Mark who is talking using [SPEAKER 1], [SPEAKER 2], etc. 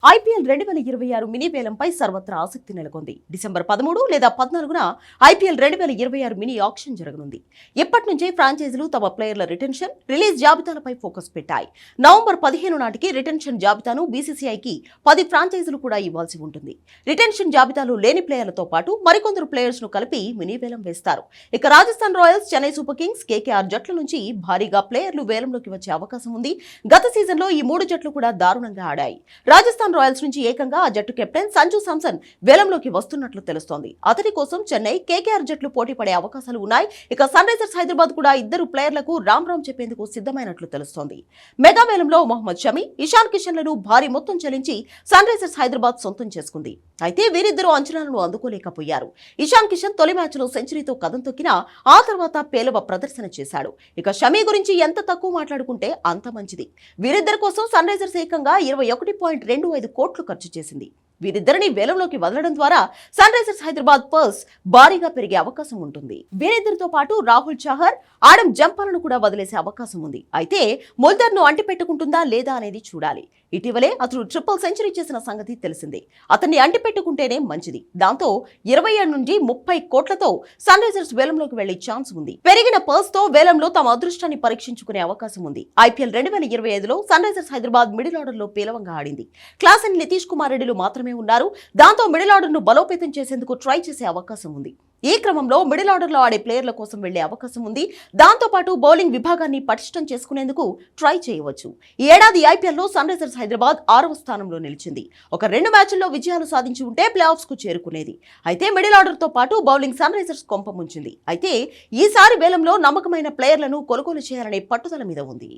[SPEAKER 1] IPL 2026 mini వేలంపై సర్వత్రా ఆసక్తి నెలకొంది. డిసెంబర్ 13 లేదా 14న ఐపీఎల్ 2026 మినీ ఆక్షన్ జరగనుంది. ఇప్పటి నుంచే ఫ్రాంచైజీలు తమ ప్లేయర్ల రిటెన్షన్, రిలీజ్ జాబితాలపై ఫోకస్ పెట్టాయి. నవంబర్ 15 నాటికి రిటెన్షన్ జాబితాను బీసీసీఐకి 10 ఫ్రాంచైజీలు కూడా ఇవ్వాల్సి ఉంటుంది. రిటెన్షన్ జాబితాలో లేని ప్లేయర్లతో పాటు మరికొందరు ప్లేయర్స్ ను కలిపి మినీ వేలం వేస్తారు. ఇక Rajasthan Royals, Chennai super Kings, KKR జట్ల నుంచి భారీగా ప్లేయర్లు వేలంలోకి వచ్చే అవకాశం ఉంది. గత సీజన్లో ఈ 3 జట్లు కూడా దారుణంగా ఆడాయి. రాజస్థాన్ రాయల్స్ నుంచి ఏకంగా ఆ జట్టు కెప్టెన్ సంజు శాంసన్ వేలంలోకి వస్తున్నట్లు తెలుస్తోంది. అతని కోసం చెన్నై, కేకేఆర్ జట్లు పోటీ పడే అవకాశాలు ఉన్నాయి. ఇక సన్ రైజర్స్ హైదరాబాద్ కూడా ఇద్దరు ప్లేయర్లకు రామ్ చెప్పేందుకు సిద్ధమైనట్లు తెలుస్తోంది. మెగా వేలంలో మొహమ్మద్ షమి, ఇషాన్ కిషన్లను భారీ మొత్తం చెల్లించి సన్ రైజర్స్ హైదరాబాద్ సొంతం చేసుకుంది. అయితే వీరిద్దరూ అంచనాలను అందుకోలేకపోయారు. ఇషాన్ కిషన్ తొలి మ్యాచ్లో సెంచరీతో కదం తొక్కినా ఆ తర్వాత పేలవ ప్రదర్శన చేశాడు. ఇక షమి గురించి ఎంత తక్కువ మాట్లాడుకుంటే అంత మంచిది. వీరిద్దరి కోసం సన్ రైజర్స్ ఏకంగా 21.25 కోట్లు ఖర్చు చేసింది. వీరిద్దరిని వేలంలోకి వదలడం ద్వారా సన్ రైజర్స్ హైదరాబాద్ పర్స్ భారీగా పెరిగే అవకాశం ఉంటుంది. వీరిద్దరితో పాటు రాహుల్ చహర్, ఆడమ్ జంపాలను కూడా వదిలేసే అవకాశం ఉంది. అయితే ముల్దర్ ను అంటిపెట్టుకుంటుందా లేదా అనేది చూడాలి. ఇటీవలే అతను ట్రిపుల్ సెంచరీ చేసిన సంగతి తెలిసిందే. అతన్ని అంటిపెట్టుకుంటేనే మంచిది. దాంతో 27 నుండి 30 కోట్లతో సన్ రైజర్స్ వేలంలోకి వెళ్లే ఛాన్స్ ఉంది. పెరిగిన పర్స్ తో వేలంలో తమ అదృష్టాన్ని పరీక్షించుకునే అవకాశం ఉంది. ఐపీఎల్ 2025లో sunrisers Hyderabad middle order లో పేలవంగా ఆడింది. క్లాసెన్ నితీష్ కుమార్ రెడ్డిలు మాత్రమే ఉన్నారు. దాంతో మిడిల్ ఆర్డర్ ను బలోపేతం చేసేందుకు ట్రై చేసే అవకాశం ఉంది. ఈ క్రమంలో మిడిల్ ఆర్డర్ లో ఆడే ప్లేయర్ల కోసం వెళ్లే అవకాశం ఉంది. దాంతో పాటు బౌలింగ్ విభాగాన్ని పటిష్టం చేసుకునేందుకు ట్రై చేయవచ్చు. ఈ ఏడాది ఐపీఎల్ లో సన్ రైజర్స్ హైదరాబాద్ 6వ స్థానంలో నిలిచింది. ఒక 2 మ్యాచ్ల్లో విజయాలు సాధించి ఉంటే ప్లే ఆఫ్స్ కు చేరుకునేది. అయితే మిడిల్ ఆర్డర్ తో పాటు బౌలింగ్ సన్ రైజర్స్ కొంప ముంచింది. అయితే ఈసారి వేలంలో నమ్మకమైన ప్లేయర్లను కొనుగోలు చేయాలనే పట్టుదల మీద ఉంది.